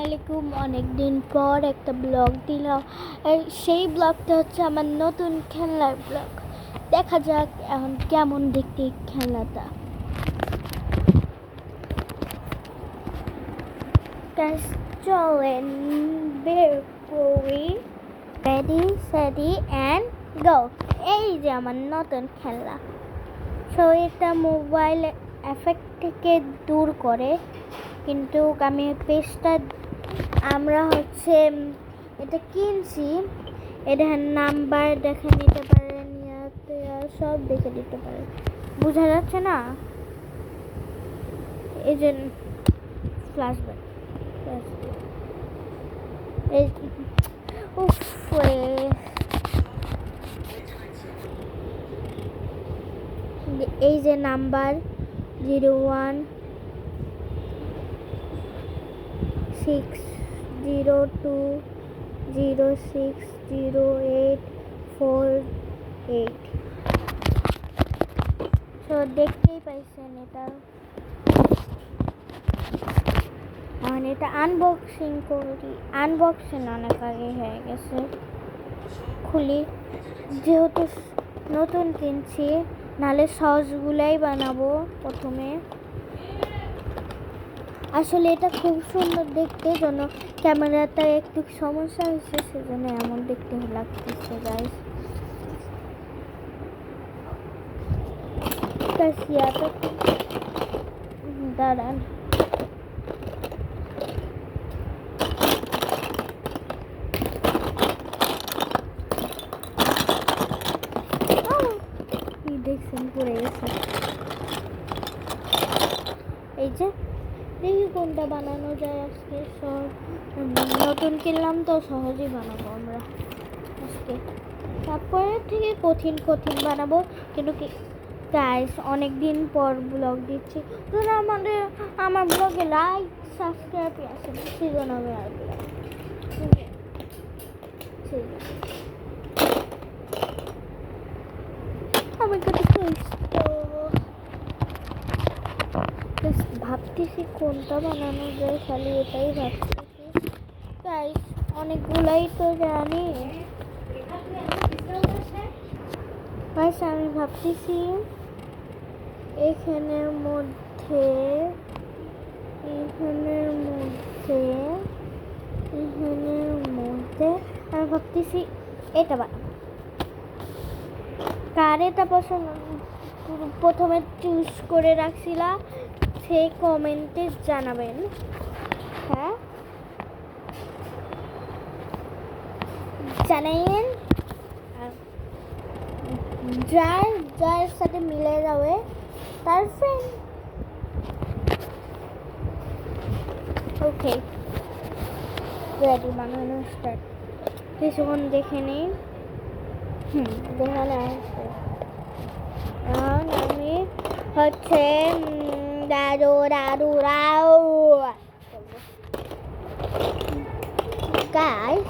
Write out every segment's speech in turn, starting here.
আলাইকুম। অনেক দিন পর একটা ব্লগ দিলাম। আর সেই ব্লগটা হচ্ছে আমার নতুন খেলনার ব্লগ। দেখা যাক এখন কেমন দেখতে খেলনাটা। চলেন বের করি। Ready সেডি and go. এই যে আমার নতুন খেলনা। সো এটা মোবাইল এফেক্ট থেকে দূর করে, কিন্তু আমি পেজটা আমরা হচ্ছে এটা কিনছি। এটা নাম্বার দেখে নিতে পারেন, সব দেখে দিতে পারেন। বোঝা যাচ্ছে না? এই যে ফ্ল্যাশব্যাক এই যে নাম্বার 016020600848। তো দেখতেই পাইছেন এটা। মানে এটা আনবক্সিং করি। আনবক্সিং অনেক আগে হয়ে গেছে। খুলি, যেহেতু নতুন কিনছি, নাহলে সসগুলাই বানাবো প্রথমে। আসলে এটা খুব সুন্দর দেখতে, জন্য ক্যামেরাটা একটু সমস্যা হয়েছে, সেজন্য এমন দেখতে লাগতেছে গাইস। কাশিয়াটা দাঁড়ান, দেখছেন পড়ে গেছে। এই যে দেখি কোনটা বানানো যায় আজকে। নতুন কিনলাম তো সহজেই বানাবো আমরা আজকে। তারপরে থেকে কঠিন কঠিন বানাবো, কিন্তু কি গাইস অনেক দিন পর ব্লগ দিচ্ছি। তোরা আমার ব্লগে লাইক সাবস্ক্রাইব আছে, সেজন্য আমি আর ব্লগ আমার কাছে ভাবতেছি কোনটা বানানো যায়, খালি এটাই ভাবতেছি গাইস। অনেকগুলাই তো জানি গাইস। আমি ভাবতেছি এখানের মধ্যে আমি ভাবতেছি এটা বানাবো। কার এটা পছন্দ প্রথমে চুজ করে রাখছিলাম, সে কমেন্টে জানাবেন। হ্যাঁ জানাইন, যার সাথে মিলে যাবে তার ফ্রেন্ড। ওকে, রেডি, বানানো স্টার্ট। কিছুক্ষণ দেখে নিই। দেখানো আসছে। এখন আমি হচ্ছে গাইস,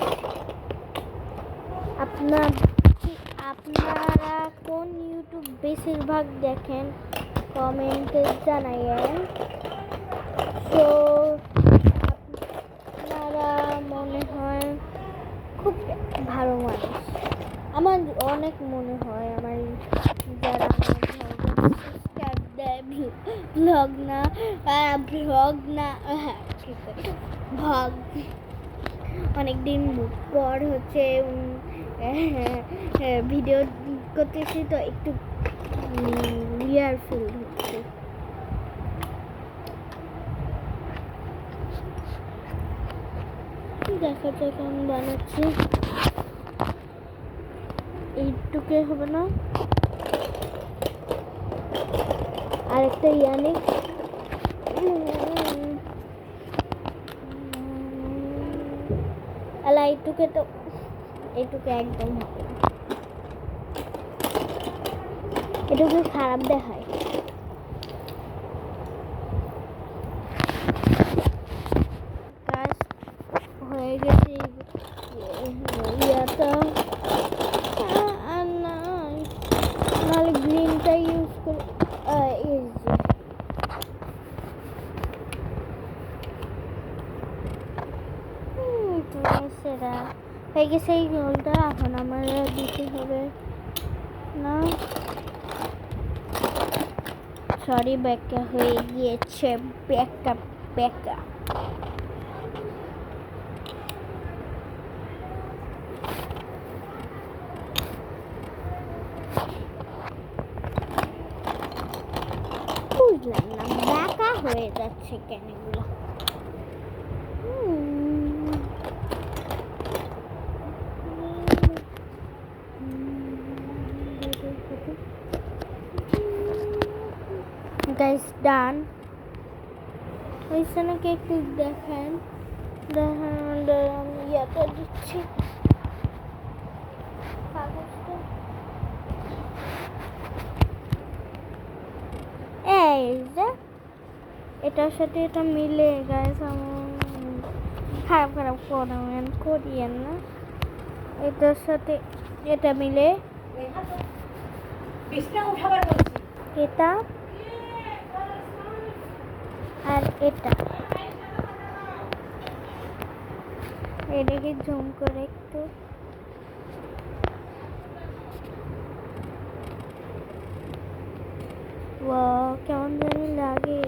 আপনারা কোন ইউটিউব বেশিরভাগ দেখেন কমেন্টে জানাইয়েন। তো আপনারা মনে হয় খুব ভালো মানুষ, আমার অনেক মনে হয়। আমার যারা সাবস্ক্রাইব দেয়, ব্লগ অনেকদিন পর হচ্ছে ভিডিও করতেছি, তো একটু রিয়ার ফিল হচ্ছে। দেখা যাক কেমন বানাচ্ছি। এইটুকে হবে না, আরেকটা ইয়ানিক এইটুকে, তো এইটুকে একদম হবে না, এটুকু খারাপ দেখায়। কাজ হয়ে গেছে ইয়াটা, আর নাহলে গ্রিনটা ইউজ করে। সেটা হয়ে গেছে এই গোলটা, এখন আমার দিতে হবে না, সরি ব্যাকা হয়ে গিয়েছে, ব্যাকা ব্যাকা। বুঝলাম না ব্যাকা হয়ে যাচ্ছে কেন এগুলো। গাইস ডান হয়েছে নাকি একটু দেখেন, আমি ইয়াটা দিচ্ছি কাগজটা। এই যে এটার সাথে এটা মিলে গাইস, আমার খারাপ খারাপ করিয়েন না, এটার সাথে এটা মিলে এটা আর এটা, এটাকে জুম করে একটু, কেমন জানি লাগে।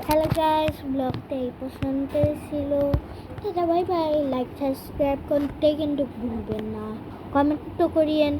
হ্যালো গাইস, ব্লগটা এই পছন্দ ছিল, বাই বাই। লাইক সাবস্ক্রাইব করতে কিন্তু ভুলবেন না, কমেন্ট তো করিয়েন।